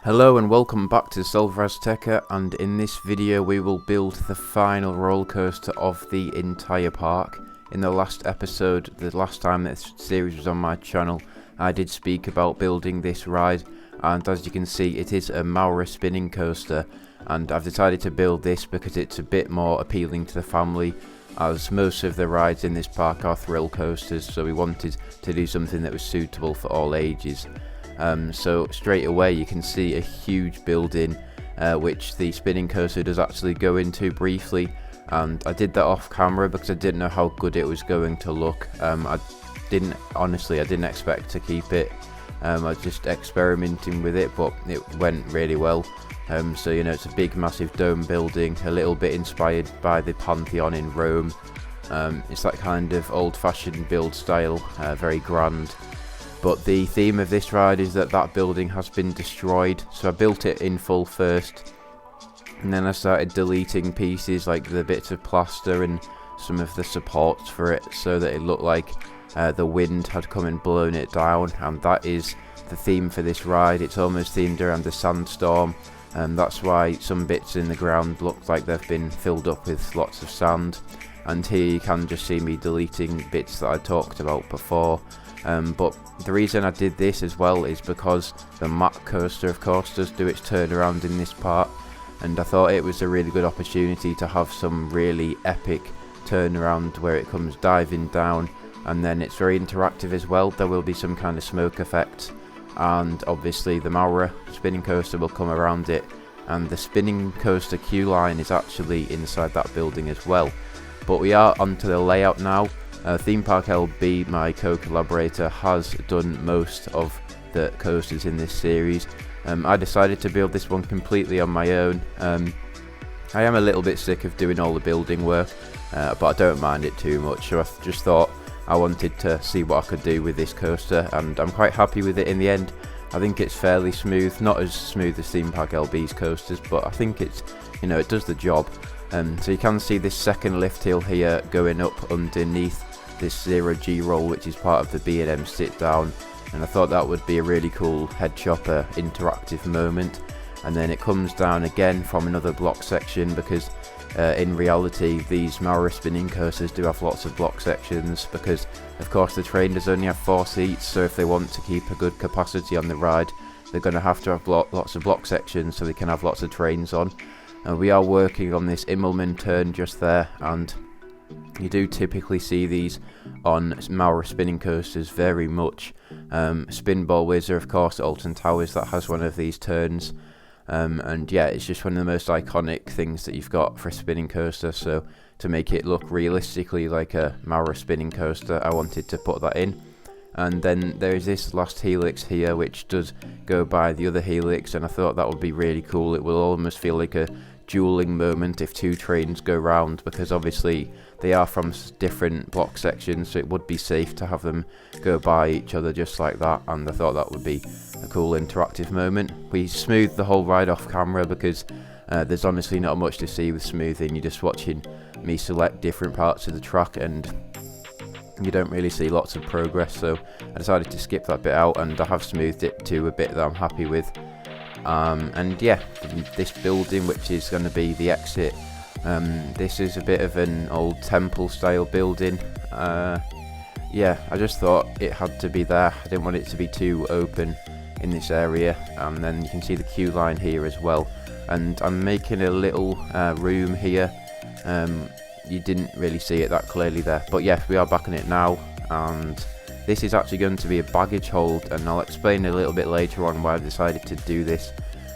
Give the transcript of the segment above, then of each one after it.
Hello and welcome back to Selva Azteca, and in this video we will build the final roller coaster of the entire park. In the last episode, the last time this series was on my channel, I did speak about building this ride, and as you can see it is a Maurer Spinning Coaster, and I've decided to build this because it's a bit more appealing to the family, as most of the rides in this park are thrill coasters, so we wanted to do something that was suitable for all ages. So straight away you can see a huge building which the spinning coaster does actually go into briefly, and I did that off camera because I didn't know how good it was going to look. I didn't expect to keep it. I was just experimenting with it, but it went really well. So you know, it's a big massive dome building, a little bit inspired by the Pantheon in Rome. It's that kind of old-fashioned build style, very grand. But the theme of this ride is that building has been destroyed, so I built it in full first, and then I started deleting pieces like the bits of plaster and some of the supports for it, so that it looked like the wind had come and blown it down. And that is the theme for this ride. It's almost themed around a sandstorm, and that's why some bits in the ground look like they've been filled up with lots of sand. And here you can just see me deleting bits that I talked about before. But the reason I did this as well is because the Mack coaster of course does do its turnaround in this part, and I thought it was a really good opportunity to have some really epic turnaround where it comes diving down, and then it's very interactive as well. There will be some kind of smoke effect, and obviously the Maurer spinning coaster will come around it, and the spinning coaster queue line is actually inside that building as well. But we are onto the layout now. Theme Park LB, my co-collaborator, has done most of the coasters in this series. I decided to build this one completely on my own. I am a little bit sick of doing all the building work, but I don't mind it too much, so I just thought I wanted to see what I could do with this coaster, and I'm quite happy with it in the end. I think it's fairly smooth, not as smooth as Theme Park LB's coasters, but I think it's, you know, it does the job. So you can see this second lift hill here going up underneath this 0G roll, which is part of the B&M sit down, and I thought that would be a really cool head chopper interactive moment. And then it comes down again from another block section, because in reality these Maurer spinning coasters do have lots of block sections, because of course the train does only have 4 seats, so if they want to keep a good capacity on the ride they're going to have lots of block sections so they can have lots of trains on. And we are working on this Immelman turn just there, and you do typically see these on Maurer spinning coasters very much. Spinball Whizzer, of course, at Alton Towers, that has one of these turns. And yeah, it's just one of the most iconic things that you've got for a spinning coaster, so to make it look realistically like a Maurer spinning coaster, I wanted to put that in. And then there's this last helix here which does go by the other helix, and I thought that would be really cool. It will almost feel like a dueling moment if 2 trains go round, because obviously they are from different block sections, so it would be safe to have them go by each other just like that, and I thought that would be a cool interactive moment. We smoothed the whole ride off camera because there's honestly not much to see with smoothing. You're just watching me select different parts of the track and you don't really see lots of progress, so I decided to skip that bit out, and I have smoothed it to a bit that I'm happy with. And yeah, this building, which is going to be the exit, this is a bit of an old temple style building. Yeah, I just thought it had to be there. I didn't want it to be too open in this area. And then you can see the queue line here as well, and I'm making a little room here. You didn't really see it that clearly there, but yes, we are back on it now, and this is actually going to be a baggage hold, and I'll explain a little bit later on why I've decided to do this,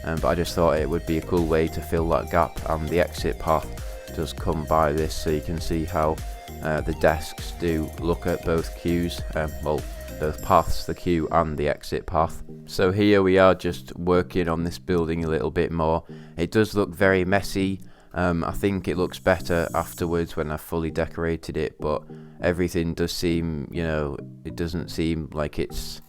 but I just thought it would be a cool way to fill that gap. And the exit path does come by this, so you can see how the desks do look at both queues, well, both paths, the queue and the exit path. So here we are just working on this building a little bit more. It does look very messy. I think it looks better afterwards when I've fully decorated it, but everything does seem, you know, it doesn't seem like it's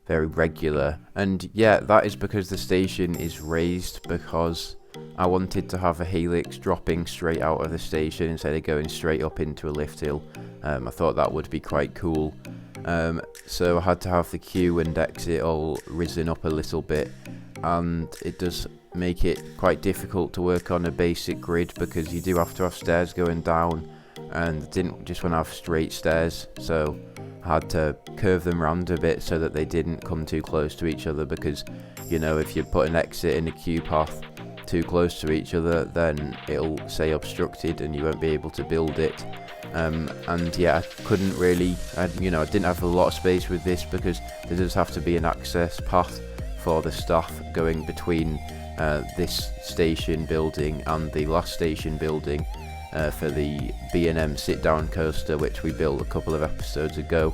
very regular. And yeah, that is because the station is raised, because I wanted to have a helix dropping straight out of the station instead of going straight up into a lift hill. I thought that would be quite cool. So I had to have the queue and exit all risen up a little bit. and it does make it quite difficult to work on a basic grid, because you do have to have stairs going down, and didn't just want to have straight stairs, so I had to curve them around a bit so that they didn't come too close to each other, because you know, if you put an exit in a queue path too close to each other, then it'll say obstructed and you won't be able to build it. And yeah, I couldn't really, I didn't have a lot of space with this, because there does have to be an access path for the staff going between this station building and the last station building for the B&M sit-down coaster, which we built a couple of episodes ago.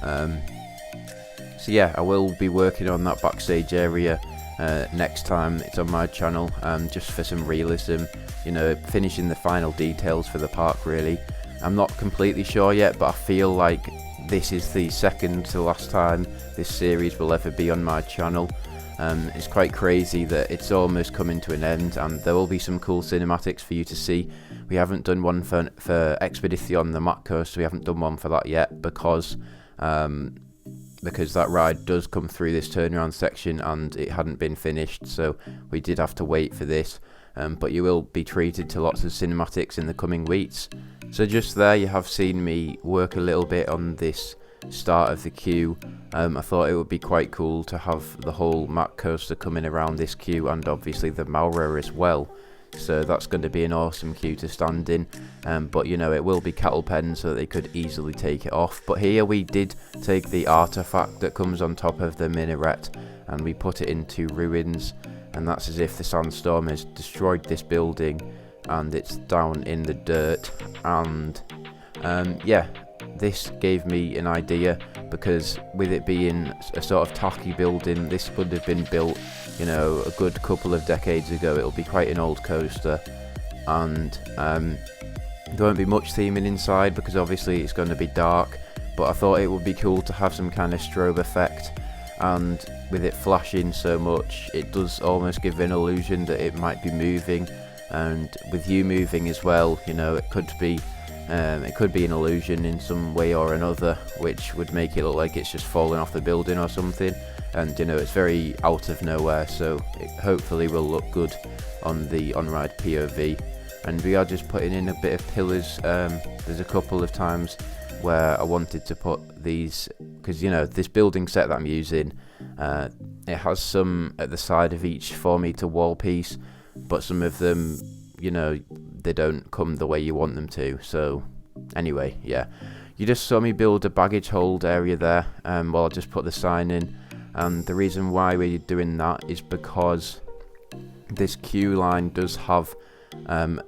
So yeah, I will be working on that backstage area next time it's on my channel, just for some realism, finishing the final details for the park really. I'm not completely sure yet, but I feel like this is the second to last time this series will ever be on my channel. It's quite crazy that it's almost coming to an end, and there will be some cool cinematics for you to see. We haven't done one for Expedition, the Mack Coaster. We haven't done one for that yet, because that ride does come through this turnaround section and it hadn't been finished, so we did have to wait for this. But you will be treated to lots of cinematics in the coming weeks. So just there you have seen me work a little bit on this start of the queue. I thought it would be quite cool to have the whole Mack Coaster coming around this queue, and obviously the Maurer as well. So that's going to be an awesome queue to stand in. But it will be cattle pens, so that they could easily take it off. But here we did take the artifact that comes on top of the minaret and we put it into ruins, and that's as if the sandstorm has destroyed this building and it's down in the dirt. And yeah, this gave me an idea, because with it being a sort of tacky building, this could have been built a good couple of decades ago. It'll be quite an old coaster, and there won't be much theming inside because obviously it's going to be dark, but I thought it would be cool to have some kind of strobe effect, and with it flashing so much, it does almost give an illusion that it might be moving. And with you moving as well, it could be an illusion in some way or another, which would make it look like it's just falling off the building or something. And it's very out of nowhere, so it hopefully will look good on the on-ride POV. And we are just putting in a bit of pillars. There's a couple of times where I wanted to put these, because this building set that I'm using, it has some at the side of each 4-meter wall piece, but some of them, they don't come the way you want them to. So anyway, yeah, you just saw me build a baggage hold area there while I just put the sign in. And the reason why we're doing that is because this queue line does have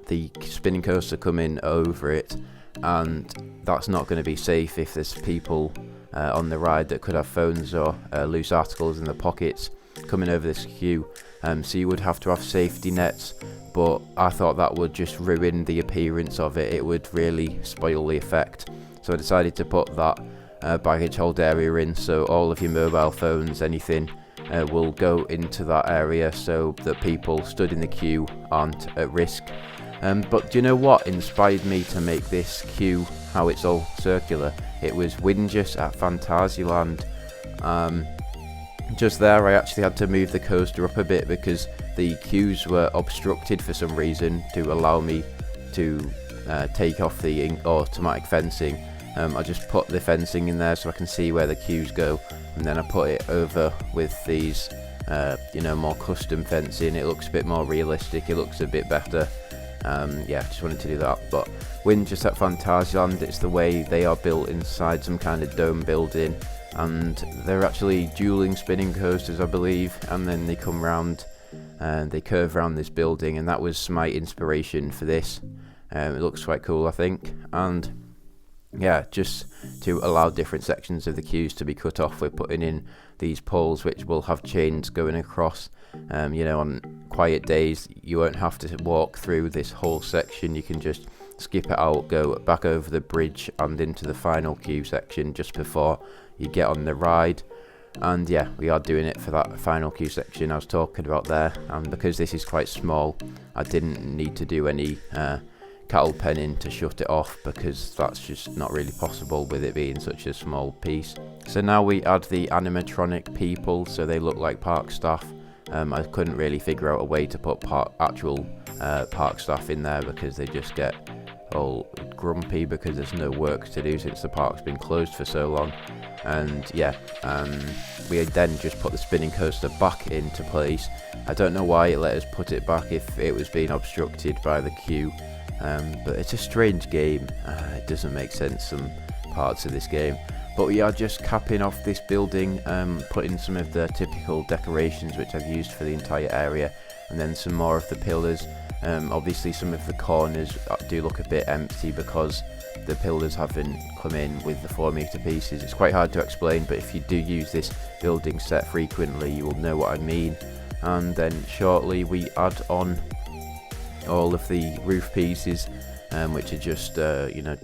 the spinning coaster coming over it, and that's not going to be safe if there's people on the ride that could have phones or loose articles in their pockets coming over this queue. So you would have to have safety nets, but I thought that would just ruin the appearance of it. It would really spoil the effect. So I decided to put that baggage hold area in, so all of your mobile phones, anything, will go into that area, so that people stood in the queue aren't at risk. But do you know what inspired me to make this queue how it's all circular? It was Windjus at Fantasyland. Just there I actually had to move the coaster up a bit because the queues were obstructed for some reason to allow me to take off the automatic fencing. I just put the fencing in there so I can see where the queues go, and then I put it over with these more custom fencing. It looks a bit more realistic, it looks a bit better. Yeah, just wanted to do that. But Windjus at Fantasyland, it's the way they are built inside some kind of dome building, and they're actually dueling spinning coasters, I believe, and then they come round and they curve around this building, and that was my inspiration for this. It looks quite cool, I think. And yeah, just to allow different sections of the queues to be cut off, we're putting in these poles which will have chains going across. On quiet days you won't have to walk through this whole section, you can just skip it out, go back over the bridge and into the final queue section just before you get on the ride. And yeah, we are doing it for that final queue section I was talking about there, and because this is quite small, I didn't need to do any cattle penning to shut it off, because that's just not really possible with it being such a small piece. So now we add the animatronic people, so they look like park staff. I couldn't really figure out a way to put actual park staff in there, because they just get all grumpy because there's no work to do since the park's been closed for so long. And yeah, we then just put the spinning coaster back into place. I don't know why it let us put it back if it was being obstructed by the queue, but it's a strange game. It doesn't make sense, some parts of this game. But we are just capping off this building, putting some of the typical decorations which I've used for the entire area, and then some more of the pillars. Obviously some of the corners do look a bit empty because the pillars haven't come in with the 4-meter pieces. It's quite hard to explain, but if you do use this building set frequently, you will know what I mean. And then shortly we add on all of the roof pieces, which are just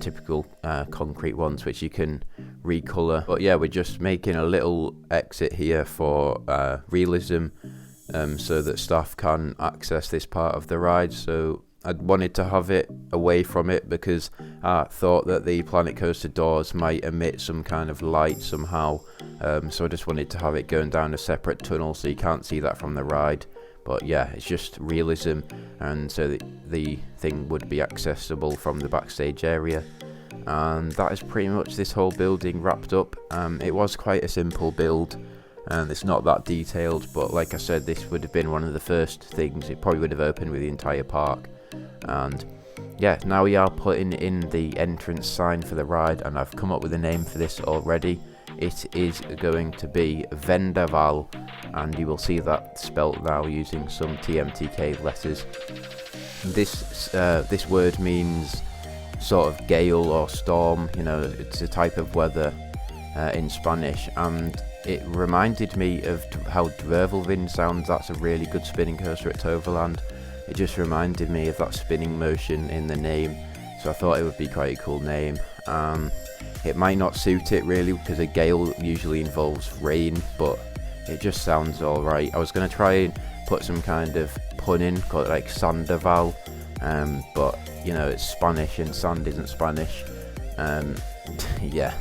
typical concrete ones which you can recolor. But yeah, we're just making a little exit here for realism, so that staff can access this part of the ride. So I wanted to have it away from it because I thought that the Planet Coaster doors might emit some kind of light somehow, so I just wanted to have it going down a separate tunnel so you can't see that from the ride. But yeah, it's just realism, and so the thing would be accessible from the backstage area. And that is pretty much this whole building wrapped up. It was quite a simple build, and it's not that detailed, but like I said, this would have been one of the first things. It probably would have opened with the entire park. And yeah, now we are putting in the entrance sign for the ride, and I've come up with a name for this already. It is going to be Vendaval, and you will see that spelt now using some TMTK letters. This word means sort of gale or storm, it's a type of weather in Spanish, and it reminded me of how Dwervelwind sounds. That's a really good spinning coaster at Toverland. It just reminded me of that spinning motion in the name, so I thought it would be quite a cool name. It might not suit it really because a gale usually involves rain, but it just sounds alright. I was going to try and put some kind of pun in, call it like Sandoval, but it's Spanish and sand isn't Spanish. Yeah,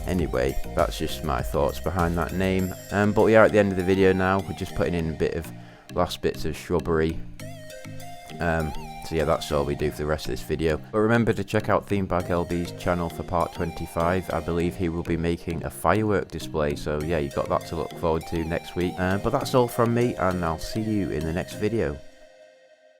anyway, that's just my thoughts behind that name. But we are at the end of the video now. We're just putting in a bit of last bits of shrubbery. So yeah, that's all we do for the rest of this video. But remember to check out Theme Park LB's channel for part 25. I believe he will be making a firework display, so yeah, you've got that to look forward to next week. But that's all from me, and I'll see you in the next video.